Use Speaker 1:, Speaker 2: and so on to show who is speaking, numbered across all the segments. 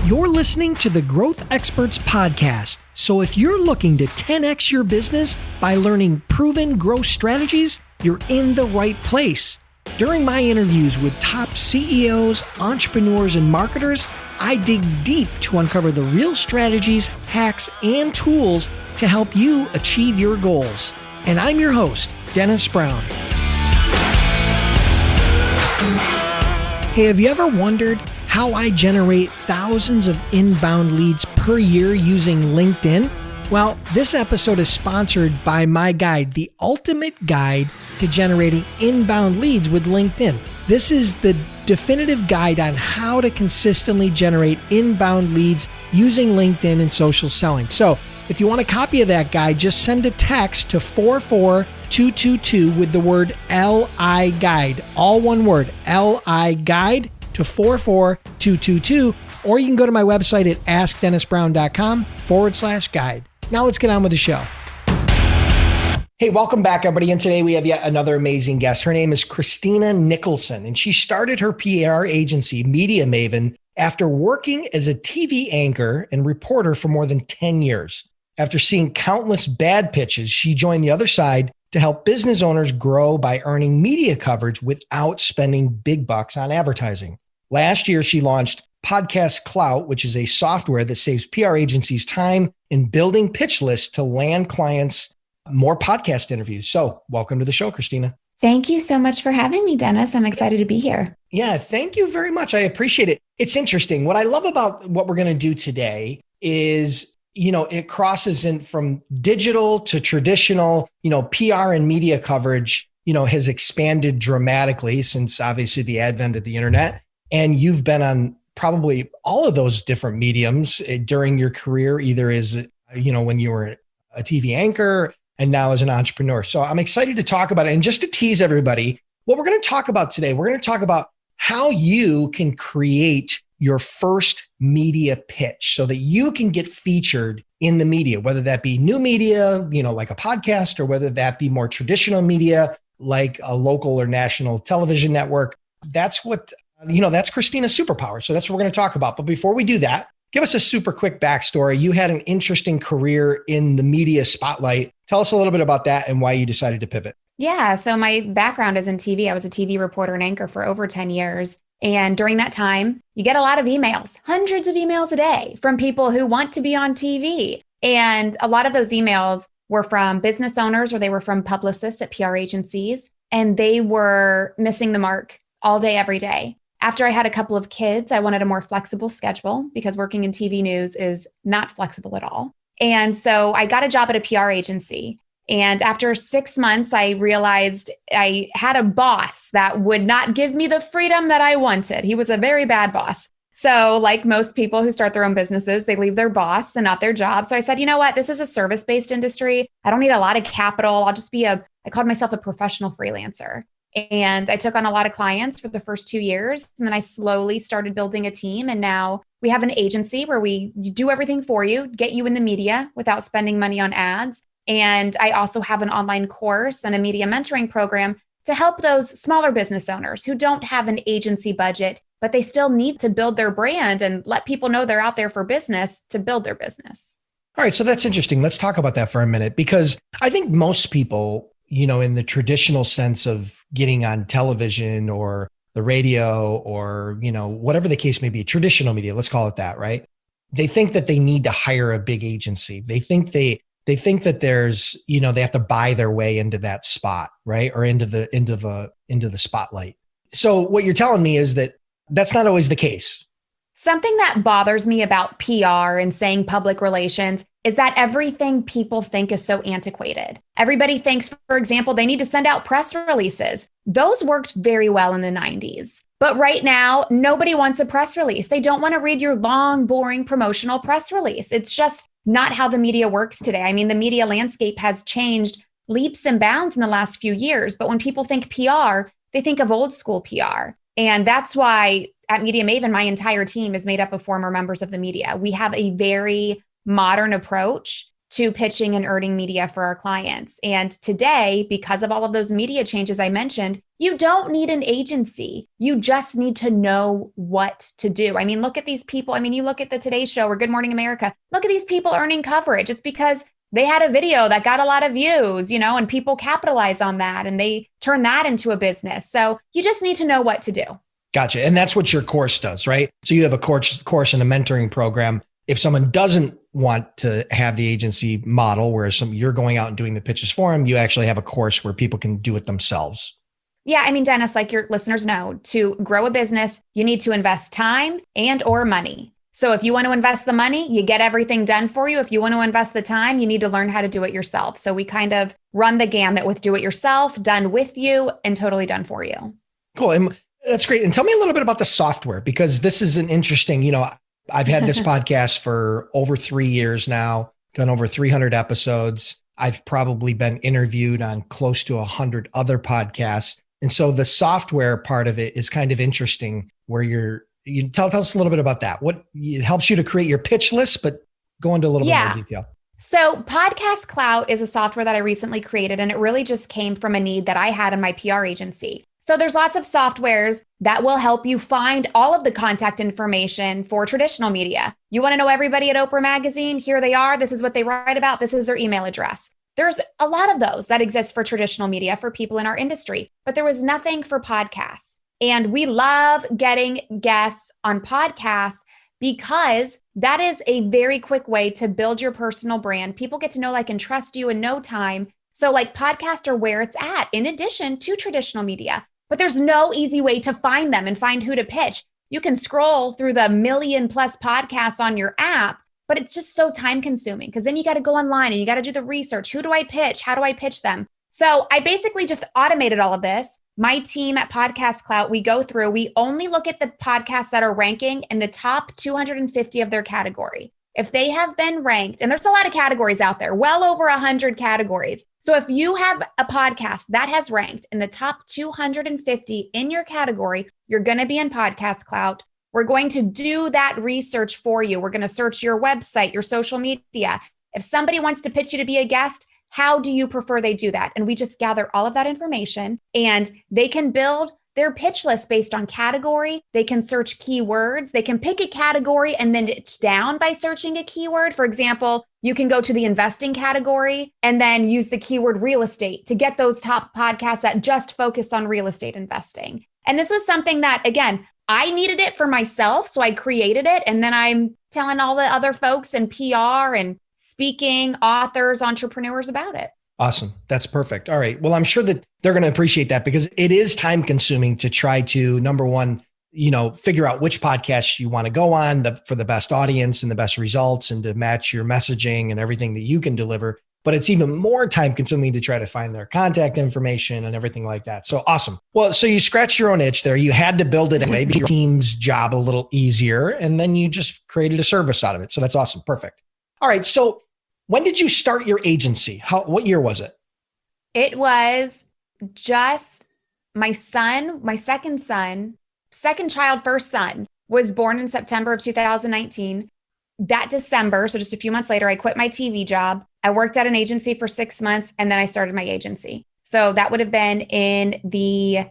Speaker 1: You're listening to the Growth Experts Podcast. So if you're looking to 10x your business by learning proven growth strategies, you're in the right place. During my interviews with top CEOs, entrepreneurs, and marketers, I dig deep to uncover the real strategies, hacks, and tools to help you achieve your goals. And I'm your host, Dennis Brown. Hey, have you ever wondered how I generate thousands of inbound leads per year using LinkedIn? Well, this episode is sponsored by my guide, The Ultimate Guide to Generating Inbound Leads with LinkedIn. This is the definitive guide on how to consistently generate inbound leads using LinkedIn and social selling. So if you want a copy of that guide, just send a text to 44222 with the word LI Guide, all one word, LI Guide to 44222, or you can go to my website at askdennisbrown.com/guide. Now let's get on with the show. Hey, welcome back, everybody. And today we have yet another amazing guest. Her name is Christina Nicholson, and she started her PR agency, Media Maven, after working as a TV anchor and reporter for more than 10 years. After seeing countless bad pitches, she joined the other side to help business owners grow by earning media coverage without spending big bucks on advertising. Last year, she launched Podcast Clout, which is a software that saves PR agencies time in building pitch lists to land clients more podcast interviews. So welcome to the show, Christina.
Speaker 2: Thank you so much for having me, Dennis. I'm excited to be here.
Speaker 1: Yeah, thank you very much. I appreciate it. It's interesting. What I love about what we're going to do today is, it crosses in from digital to traditional, PR and media coverage, has expanded dramatically since obviously the advent of the internet. And you've been on probably all of those different mediums during your career, either as, when you were a TV anchor and now as an entrepreneur. So I'm excited to talk about it. And just to tease everybody, what we're going to talk about today, we're going to talk about how you can create your first media pitch so that you can get featured in the media, whether that be new media, like a podcast, or whether that be more traditional media, like a local or national television network. That's what, that's Christina's superpower. So that's what we're going to talk about. But before we do that, give us a super quick backstory. You had an interesting career in the media spotlight. Tell us a little bit about that and why you decided to pivot.
Speaker 2: Yeah. So my background is in TV. I was a TV reporter and anchor for over 10 years. And during that time, you get a lot of emails, hundreds of emails a day from people who want to be on TV. And a lot of those emails were from business owners or they were from publicists at PR agencies. And they were missing the mark all day, every day. After I had a couple of kids, I wanted a more flexible schedule because working in TV news is not flexible at all. And so I got a job at a PR agency. And after 6 months, I realized I had a boss that would not give me the freedom that I wanted. He was a very bad boss. So like most people who start their own businesses, they leave their boss and not their job. So I said, you know what? This is a service-based industry. I don't need a lot of capital. I'll just be I called myself a professional freelancer. And I took on a lot of clients for the first 2 years. And then I slowly started building a team. And now we have an agency where we do everything for you, get you in the media without spending money on ads. And I also have an online course and a media mentoring program to help those smaller business owners who don't have an agency budget, but they still need to build their brand and let people know they're out there for business to build their business.
Speaker 1: All right. So that's interesting. Let's talk about that for a minute, because I think most people, in the traditional sense of getting on television or the radio or, whatever the case may be, traditional media, let's call it that, right? They think that they need to hire a big agency. They think that there's, they have to buy their way into that spot, right? Or into the spotlight. So what you're telling me is that that's not always the case.
Speaker 2: Something that bothers me about PR and saying public relations is that everything people think is so antiquated. Everybody thinks, for example, they need to send out press releases. Those worked very well in the 90s. But right now, nobody wants a press release. They don't want to read your long, boring promotional press release. It's just not how the media works today. I mean, the media landscape has changed leaps and bounds in the last few years. But when people think PR, they think of old school PR. And that's why at Media Maven, my entire team is made up of former members of the media. We have a very modern approach to pitching and earning media for our clients. And today, because of all of those media changes I mentioned, you don't need an agency. You just need to know what to do. I mean, look at these people. I mean, you look at the Today Show or Good Morning America. Look at these people earning coverage. It's because they had a video that got a lot of views, and people capitalize on that and they turn that into a business. So you just need to know what to do.
Speaker 1: Gotcha. And that's what your course does, right? So you have a course and a mentoring program. If someone doesn't want to have the agency model where you're going out and doing the pitches for them, you actually have a course where people can do it themselves.
Speaker 2: Yeah. I mean, Dennis, like your listeners know, to grow a business, you need to invest time and or money. So if you want to invest the money, you get everything done for you. If you want to invest the time, you need to learn how to do it yourself. So we kind of run the gamut with do it yourself, done with you, and totally done for you.
Speaker 1: Cool. And that's great. And tell me a little bit about the software, because this is an interesting, I've had this podcast for over 3 years now, done over 300 episodes. I've probably been interviewed on close to 100 other podcasts. And so the software part of it is kind of interesting, where you tell us a little bit about that. What it helps you to create your pitch list, but go into a little bit more detail.
Speaker 2: So Podcast Clout is a software that I recently created, and it really just came from a need that I had in my PR agency. So there's lots of softwares that will help you find all of the contact information for traditional media. You want to know everybody at Oprah Magazine? Here they are. This is what they write about. This is their email address. There's a lot of those that exist for traditional media for people in our industry, but there was nothing for podcasts. And we love getting guests on podcasts because that is a very quick way to build your personal brand. People get to know, like, and trust you in no time. So like podcasts are where it's at, in addition to traditional media. But there's no easy way to find them and find who to pitch. You can scroll through the 1 million+ podcasts on your app, but it's just so time consuming because then you got to go online and you got to do the research. Who do I pitch? How do I pitch them? So I basically just automated all of this. My team at Podcast Clout, we go through, we only look at the podcasts that are ranking in the top 250 of their category. If they have been ranked, and there's a lot of categories out there, well over 100 categories. So if you have a podcast that has ranked in the top 250 in your category, you're going to be in Podcast Clout. We're going to do that research for you. We're going to search your website, your social media. If somebody wants to pitch you to be a guest, how do you prefer they do that? And we just gather all of that information, and they can build their pitch list based on category. They can search keywords. They can pick a category and then it's down by searching a keyword. For example, you can go to the investing category and then use the keyword real estate to get those top podcasts that just focus on real estate investing. And this was something that, again, I needed it for myself. So I created it. And then I'm telling all the other folks in PR and speaking, authors, entrepreneurs about it.
Speaker 1: Awesome. That's perfect. All right. Well, I'm sure that they're going to appreciate that because it is time consuming to try to, number one, figure out which podcasts you want to go on for the best audience and the best results and to match your messaging and everything that you can deliver. But it's even more time consuming to try to find their contact information and everything like that. So awesome. Well, so you scratched your own itch there. You had to build it and make your team's job a little easier. And then you just created a service out of it. So that's awesome. Perfect. All right. So when did you start your agency? What year was it?
Speaker 2: It was just my son, my second child, first son, was born in September of 2019. That December, so just a few months later, I quit my TV job. I worked at an agency for 6 months, and then I started my agency. So that would have been in the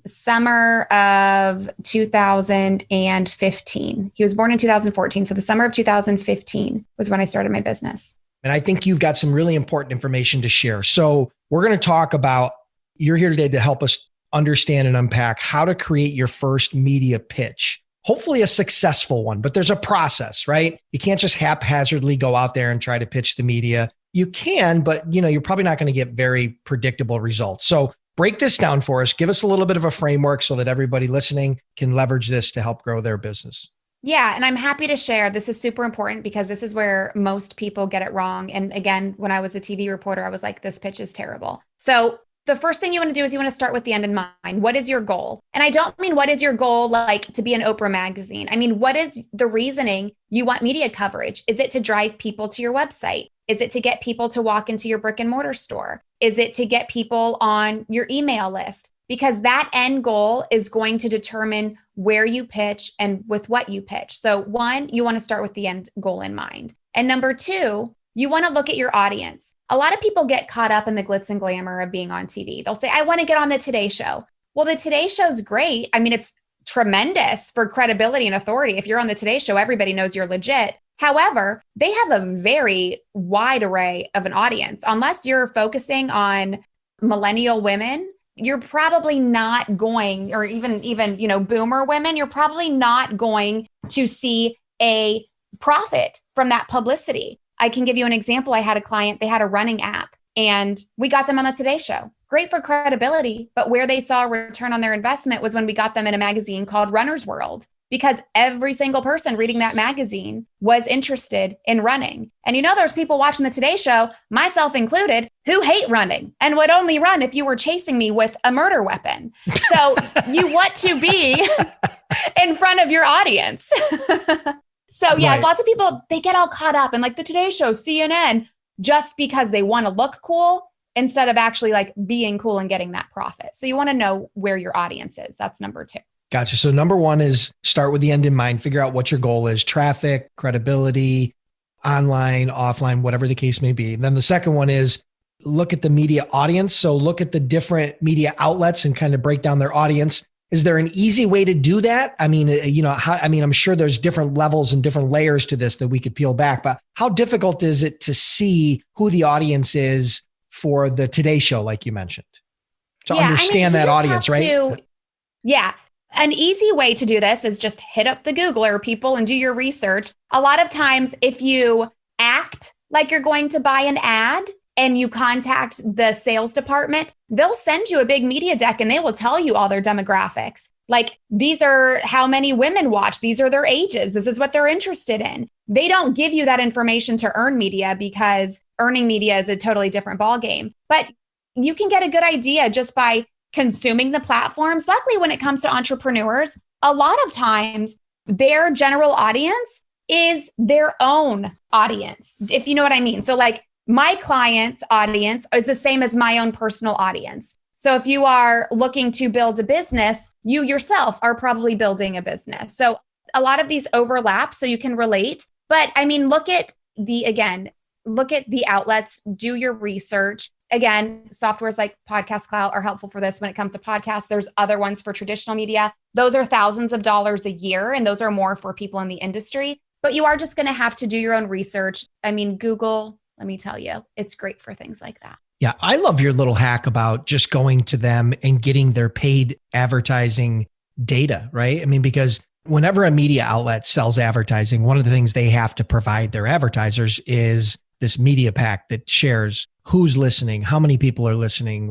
Speaker 2: summer of 2015. He was born in 2014. So the summer of 2015 was when I started my business.
Speaker 1: And I think you've got some really important information to share. So we're going to talk about, you're here today to help us understand and unpack how to create your first media pitch, hopefully a successful one, but there's a process, right? You can't just haphazardly go out there and try to pitch the media. You can, but you're probably not going to get very predictable results. So break this down for us. Give us a little bit of a framework so that everybody listening can leverage this to help grow their business.
Speaker 2: Yeah. And I'm happy to share. This is super important because this is where most people get it wrong. And again, when I was a TV reporter, I was like, this pitch is terrible. So the first thing you want to do is you want to start with the end in mind. What is your goal? And I don't mean what is your goal like to be an Oprah magazine. I mean, what is the reasoning you want media coverage? Is it to drive people to your website? Is it to get people to walk into your brick and mortar store? Is it to get people on your email list? Because that end goal is going to determine where you pitch and with what you pitch. So one, you want to start with the end goal in mind. And number two, you want to look at your audience. A lot of people get caught up in the glitz and glamour of being on TV. They'll say, I want to get on the Today Show. Well, the Today Show's great. I mean, it's tremendous for credibility and authority. If you're on the Today Show, everybody knows you're legit. However, they have a very wide array of an audience. Unless you're focusing on millennial women, you're probably not going, or even boomer women, you're probably not going to see a profit from that publicity. I can give you an example. I had a client, they had a running app and we got them on the Today Show. Great for credibility, but where they saw a return on their investment was when we got them in a magazine called Runner's World, because every single person reading that magazine was interested in running. And there's people watching the Today Show, myself included, who hate running and would only run if you were chasing me with a murder weapon. So you want to be in front of your audience. So yeah, right. Lots of people, they get all caught up in like the Today Show, CNN, just because they want to look cool instead of actually like being cool and getting that profit. So you want to know where your audience is. That's number 2.
Speaker 1: Gotcha. So number 1 is start with the end in mind, figure out what your goal is, traffic, credibility, online, offline, whatever the case may be. And then the second one is look at the media audience. So look at the different media outlets and kind of break down their audience. Is there an easy way to do that? I mean, I'm sure there's different levels and different layers to this that we could peel back, but how difficult is it to see who the audience is for the Today Show, like you mentioned, to understand that audience, right?
Speaker 2: Yeah. An easy way to do this is just hit up the Googler, people, and do your research. A lot of times, if you act like you're going to buy an ad and you contact the sales department, they'll send you a big media deck and they will tell you all their demographics. Like, these are how many women watch. These are their ages. This is what they're interested in. They don't give you that information to earn media because earning media is a totally different ballgame. But you can get a good idea just by consuming the platforms. Luckily, when it comes to entrepreneurs, a lot of times their general audience is their own audience, if you know what I mean. So like my client's audience is the same as my own personal audience. So if you are looking to build a business, you yourself are probably building a business. So a lot of these overlap so you can relate. But I mean, look at the outlets, do your research. Again, softwares like Podcast Cloud are helpful for this when it comes to podcasts. There's other ones for traditional media. Those are thousands of dollars a year, and those are more for people in the industry. But you are just going to have to do your own research. I mean, Google, let me tell you, it's great for things like that.
Speaker 1: Yeah, I love your little hack about just going to them and getting their paid advertising data, right? I mean, because whenever a media outlet sells advertising, one of the things they have to provide their advertisers is this media pack that shares who's listening, how many people are listening,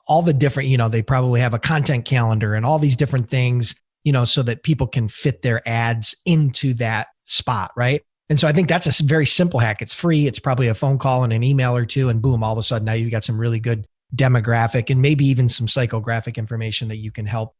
Speaker 1: all the different, they probably have a content calendar and all these different things, so that people can fit their ads into that spot, right? And so I think that's a very simple hack. It's free. It's probably a phone call and an email or two, and boom, all of a sudden now you've got some really good demographic and maybe even some psychographic information that you can help,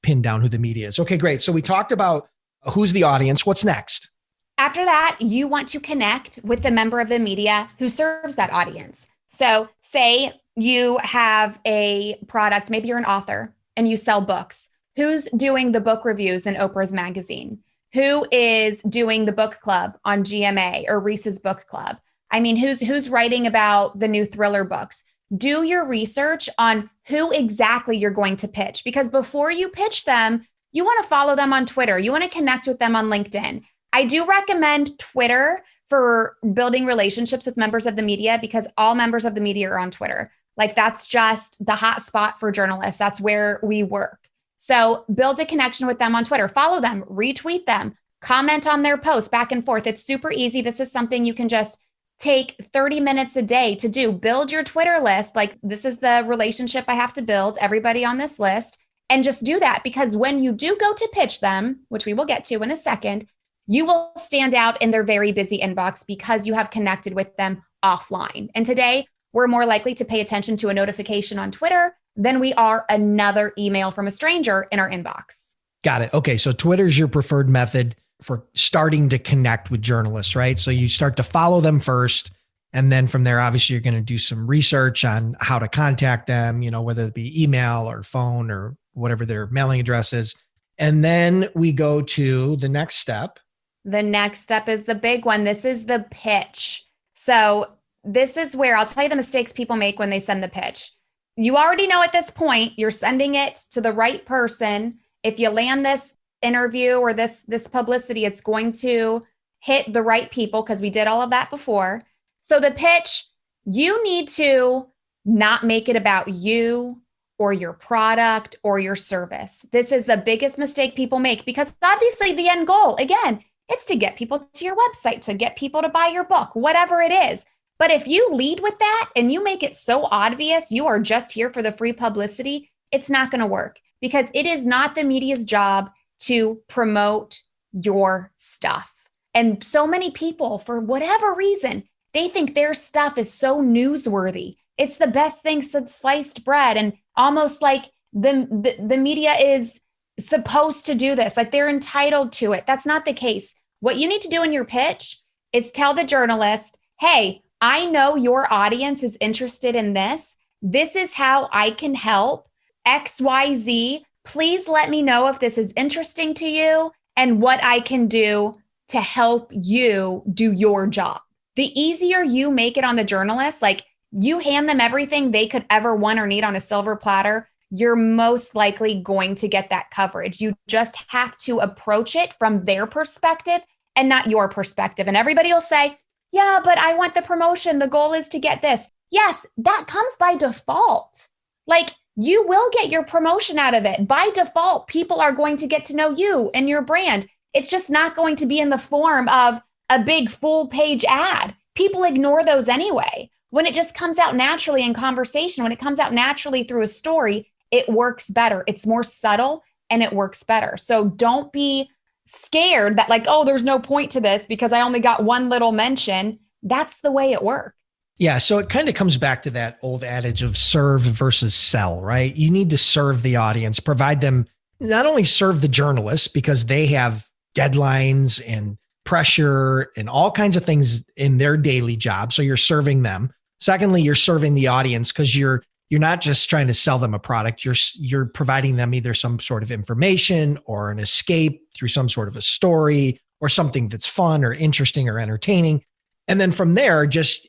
Speaker 1: pin down who the media is. Okay, great. So we talked about who's the audience. What's next?
Speaker 2: After that, you want to connect with the member of the media who serves that audience. So say you have a product, maybe you're an author and you sell books. Who's doing the book reviews in Oprah's magazine? Who is doing the book club on GMA or Reese's Book Club? I mean, who's writing about the new thriller books? Do your research on who exactly you're going to pitch, because before you pitch them, you want to follow them on Twitter. You want to connect with them on LinkedIn. I do recommend Twitter for building relationships with members of the media, because all members of the media are on Twitter. Like, that's just the hot spot for journalists. That's where we work. So build a connection with them on Twitter, follow them, retweet them, comment on their posts back and forth. It's super easy. This is something you can just take 30 minutes a day to do. Build your Twitter list. Like, this is the relationship I have to build, everybody on this list, and just do that. Because when you do go to pitch them, which we will get to in a second, you will stand out in their very busy inbox because you have connected with them offline. And today, we're more likely to pay attention to a notification on Twitter than we are another email from a stranger in our inbox.
Speaker 1: Got it. Okay. So Twitter's your preferred method for starting to connect with journalists, right? So you start to follow them first. And then from there, obviously, you're going to do some research on how to contact them, whether it be email or phone or whatever their mailing address is. And then we go to the next step.
Speaker 2: The next step is the big one. This is the pitch. So this is where I'll tell you the mistakes people make when they send the pitch. You already know at this point, you're sending it to the right person. If you land this interview or this publicity, it's going to hit the right people because we did all of that before. So the pitch, you need to not make it about you or your product or your service. This is the biggest mistake people make because obviously the end goal, again, it's to get people to your website, to get people to buy your book, whatever it is. But if you lead with that and you make it so obvious you are just here for the free publicity, it's not going to work because it is not the media's job to promote your stuff. And so many people, for whatever reason, they think their stuff is so newsworthy. It's the best thing since sliced bread. And almost like the media is supposed to do this, like they're entitled to it. That's not the case. What you need to do in your pitch is tell the journalist, hey, I know your audience is interested in this. This is how I can help XYZ. Please let me know if this is interesting to you and what I can do to help you do your job. The easier you make it on the journalist, like you hand them everything they could ever want or need on a silver platter, you're most likely going to get that coverage. You just have to approach it from their perspective and not your perspective. And everybody will say, yeah, but I want the promotion. The goal is to get this. Yes, that comes by default. Like you will get your promotion out of it. By default, people are going to get to know you and your brand. It's just not going to be in the form of a big full page ad. People ignore those anyway. When it just comes out naturally in conversation, when it comes out naturally through a story, it works better. It's more subtle and it works better. So don't be scared that like, oh, there's no point to this because I only got one little mention. That's the way it works.
Speaker 1: Yeah. So it kind of comes back to that old adage of serve versus sell, right? You need to serve the audience, provide them, not only serve the journalists because they have deadlines and pressure and all kinds of things in their daily job. So you're serving them. Secondly, you're serving the audience because you're not just trying to sell them a product. You're providing them either some sort of information or an escape through some sort of a story or something that's fun or interesting or entertaining. And then from there, just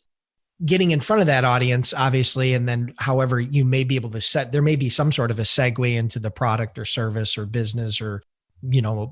Speaker 1: getting in front of that audience, obviously, and then however you may be able to there may be some sort of a segue into the product or service or business or,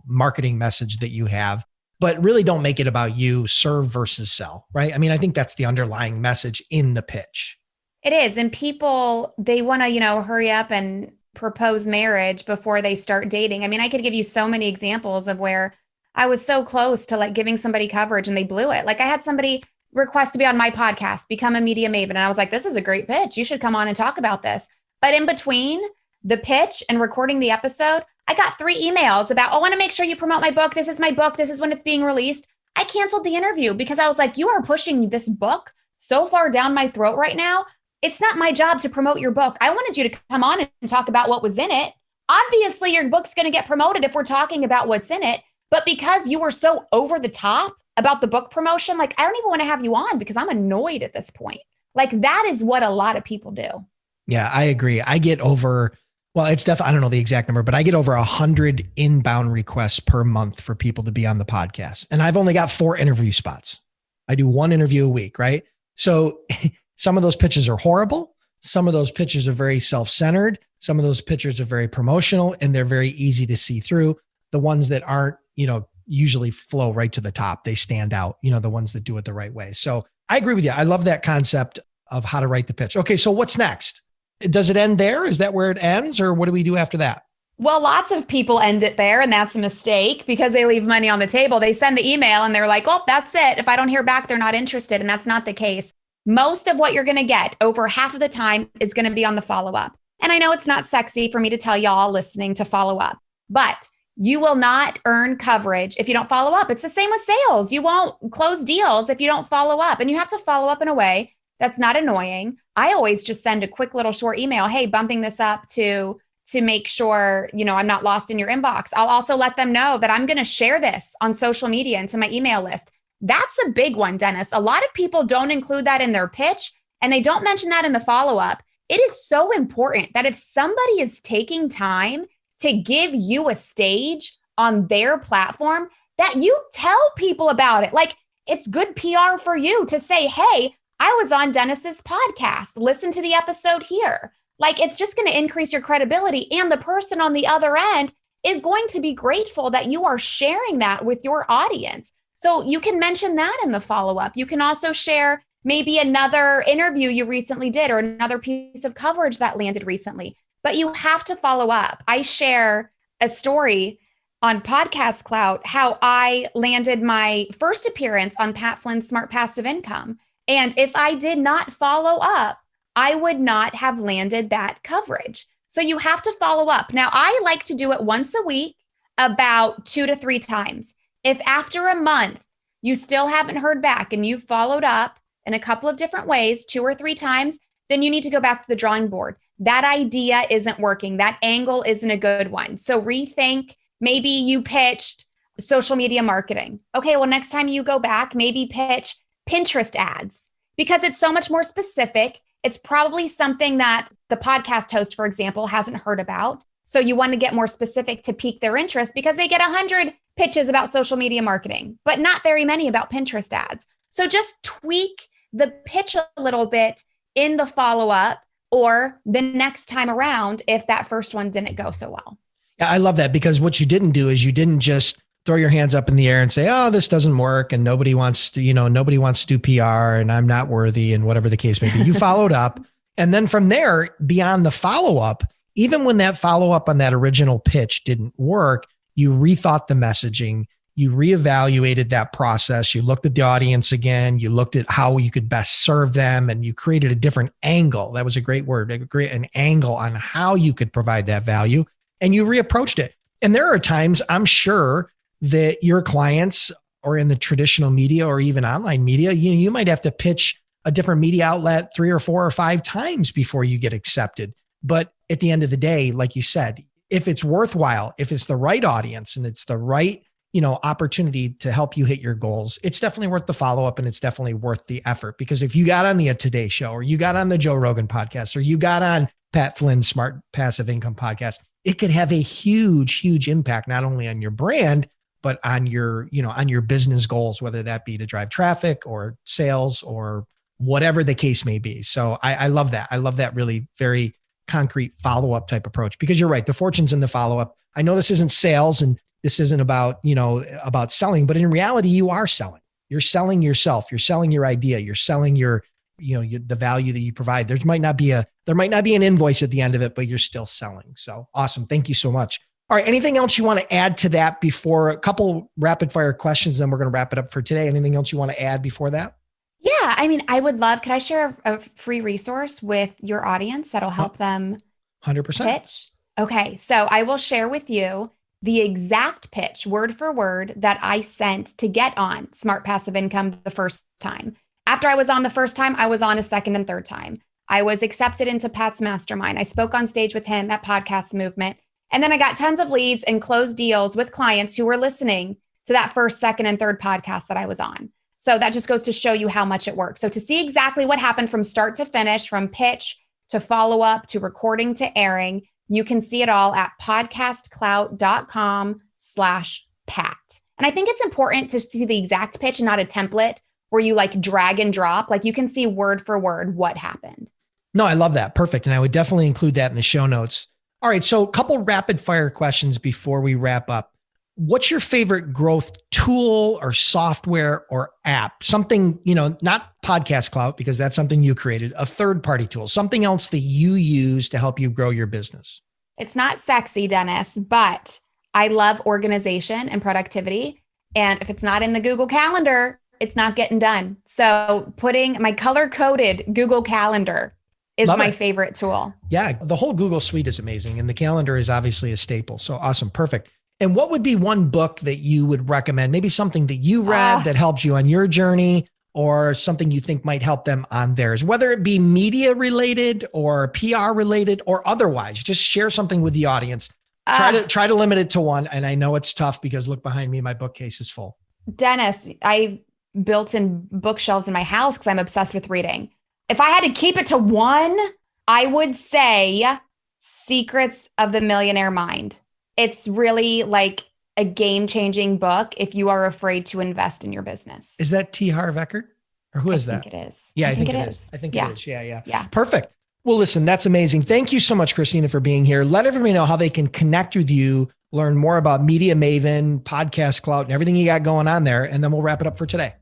Speaker 1: marketing message that you have, but really don't make it about you, serve versus sell, right? I mean, I think that's the underlying message in the pitch.
Speaker 2: It is. And people, they want to, hurry up and propose marriage before they start dating. I mean, I could give you so many examples of where I was so close to like giving somebody coverage and they blew it. Like I had somebody request to be on my podcast, become a media maven. And I was like, this is a great pitch. You should come on and talk about this. But in between the pitch and recording the episode, I got 3 emails about, I want to make sure you promote my book. This is my book. This is when it's being released. I canceled the interview because I was like, you are pushing this book so far down my throat right now. It's not my job to promote your book. I wanted you to come on and talk about what was in it. Obviously, your book's going to get promoted if we're talking about what's in it. But because you were so over the top about the book promotion, like I don't even want to have you on because I'm annoyed at this point. Like that is what a lot of people do.
Speaker 1: Yeah, I agree. I get over, it's definitely, I don't know the exact number, but I get over 100 inbound requests per month for people to be on the podcast. And I've only got 4 interview spots. I do 1 interview a week, right? So some of those pitches are horrible. Some of those pitches are very self-centered. Some of those pitches are very promotional and they're very easy to see through. The ones that aren't, usually flow right to the top. They stand out, the ones that do it the right way. So I agree with you. I love that concept of how to write the pitch. Okay. So what's next? Does it end there? Is that where it ends or what do we do after that?
Speaker 2: Well, lots of people end it there and that's a mistake because they leave money on the table. They send the email and they're like, well, that's it. If I don't hear back, they're not interested. And that's not the case. Most of what you're going to get over half of the time is going to be on the follow-up. And I know it's not sexy for me to tell y'all listening to follow up, but you will not earn coverage if you don't follow up. It's the same with sales. You won't close deals if you don't follow up. And you have to follow up in a way that's not annoying. I always just send a quick little short email. Hey, bumping this up to make sure, I'm not lost in your inbox. I'll also let them know that I'm going to share this on social media and to my email list. That's a big one, Dennis. A lot of people don't include that in their pitch and they don't mention that in the follow-up. It is so important that if somebody is taking time to give you a stage on their platform, that you tell people about it. Like it's good PR for you to say, hey, I was on Dennis's podcast. Listen to the episode here. Like, it's just going to increase your credibility. And the person on the other end is going to be grateful that you are sharing that with your audience. So you can mention that in the follow-up. You can also share maybe another interview you recently did or another piece of coverage that landed recently. But you have to follow up. I share a story on Podcast Clout, how I landed my first appearance on Pat Flynn's Smart Passive Income. And if I did not follow up, I would not have landed that coverage. So you have to follow up. Now, I like to do it once a week, about 2 to 3 times. If after a month you still haven't heard back and you've followed up in a couple of different ways, 2 or 3 times, then you need to go back to the drawing board. That idea isn't working. That angle isn't a good one. So rethink. Maybe you pitched social media marketing. Okay, well, next time you go back, maybe pitch Pinterest ads because it's so much more specific. It's probably something that the podcast host, for example, hasn't heard about. So you want to get more specific to pique their interest because they get 100 pitches about social media marketing, but not very many about Pinterest ads. So just tweak the pitch a little bit in the follow-up or the next time around if that first one didn't go so well.
Speaker 1: Yeah, I love that because what you didn't do is you didn't just throw your hands up in the air and say, oh, this doesn't work. And nobody wants to do PR and I'm not worthy and whatever the case may be. You followed up. And then from there, beyond the follow-up, even when that follow-up on that original pitch didn't work, you rethought the messaging, you reevaluated that process. You looked at the audience again, you looked at how you could best serve them, and you created a different angle. That was a great word, an angle on how you could provide that value. And you reapproached it. And there are times I'm sure that your clients or in the traditional media or even online media, you might have to pitch a different media outlet 3 or 4 or 5 times before you get accepted. But at the end of the day, like you said, if it's worthwhile, if it's the right audience and it's the right, opportunity to help you hit your goals, it's definitely worth the follow-up and it's definitely worth the effort. Because if you got on the Today Show or you got on the Joe Rogan podcast or you got on Pat Flynn's Smart Passive Income podcast, it could have a huge, huge impact, not only on your brand, but on your, on your business goals, whether that be to drive traffic or sales or whatever the case may be. So I love that. I love that really very concrete follow-up type approach because you're right. The fortune's in the follow-up. I know this isn't sales and this isn't about, about selling, but in reality, you are selling. You're selling yourself. You're selling your idea. You're selling the value that you provide. There might not be an invoice at the end of it, but you're still selling. So awesome. Thank you so much. All right. Anything else you want to add to that before a couple rapid fire questions? Then we're going to wrap it up for today. Anything else you want to add before that?
Speaker 2: Yeah. I mean, I would love, could I share a free resource with your audience that'll help them
Speaker 1: 100%
Speaker 2: pitch? Okay. So I will share with you the exact pitch word for word that I sent to get on Smart Passive Income the first time. After I was on the first time, I was on a second and third time. I was accepted into Pat's mastermind. I spoke on stage with him at Podcast Movement. And then I got tons of leads and closed deals with clients who were listening to that first, second, and third podcast that I was on. So that just goes to show you how much it works. So to see exactly what happened from start to finish, from pitch to follow up to recording to airing, you can see it all at podcastclout.com/Pat. And I think it's important to see the exact pitch and not a template where you like drag and drop. Like you can see word for word what happened.
Speaker 1: No, I love that. Perfect. And I would definitely include that in the show notes. All right. So a couple rapid fire questions before we wrap up. What's your favorite growth tool or software or app? Something, not Podcast Clout, because that's something you created, a third-party tool, something else that you use to help you grow your business.
Speaker 2: It's not sexy, Dennis, but I love organization and productivity. And if it's not in the Google Calendar, it's not getting done. So putting my color-coded Google Calendar is my favorite tool.
Speaker 1: Yeah. The whole Google suite is amazing. And the calendar is obviously a staple. So awesome. Perfect. And what would be one book that you would recommend? Maybe something that you read that helped you on your journey or something you think might help them on theirs, whether it be media related or PR related or otherwise. Just share something with the audience. Try to limit it to one. And I know it's tough because look behind me, my bookcase is full.
Speaker 2: Dennis, I built in bookshelves in my house because I'm obsessed with reading. If I had to keep it to one, I would say Secrets of the Millionaire Mind. It's really like a game-changing book if you are afraid to invest in your business.
Speaker 1: Is that T. Harv Eker? Or who is that?
Speaker 2: I think it is.
Speaker 1: Yeah, I think it is. I think it is.
Speaker 2: Yeah.
Speaker 1: Perfect. Well, listen, that's amazing. Thank you so much, Christina, for being here. Let everybody know how they can connect with you, learn more about Media Maven, Podcast Clout, and everything you got going on there. And then we'll wrap it up for today.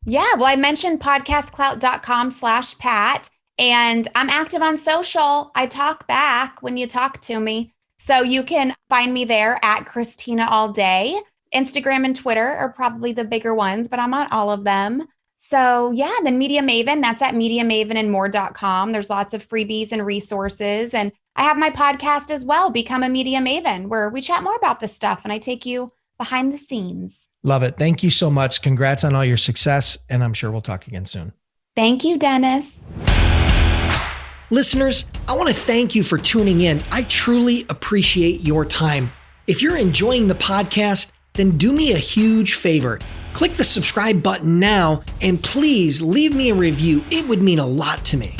Speaker 2: Yeah. Well, I mentioned podcastclout.com/Pat, and I'm active on social. I talk back when you talk to me. So you can find me there at Christina All Day. Instagram and Twitter are probably the bigger ones, but I'm on all of them. So yeah, then Media Maven, that's at MediaMavenandMore.com. There's lots of freebies and resources. And I have my podcast as well, Become a Media Maven, where we chat more about this stuff and I take you behind the scenes.
Speaker 1: Love it. Thank you so much. Congrats on all your success. And I'm sure we'll talk again soon.
Speaker 2: Thank you, Dennis.
Speaker 1: Listeners, I want to thank you for tuning in. I truly appreciate your time. If you're enjoying the podcast, then do me a huge favor. Click the subscribe button now and please leave me a review. It would mean a lot to me.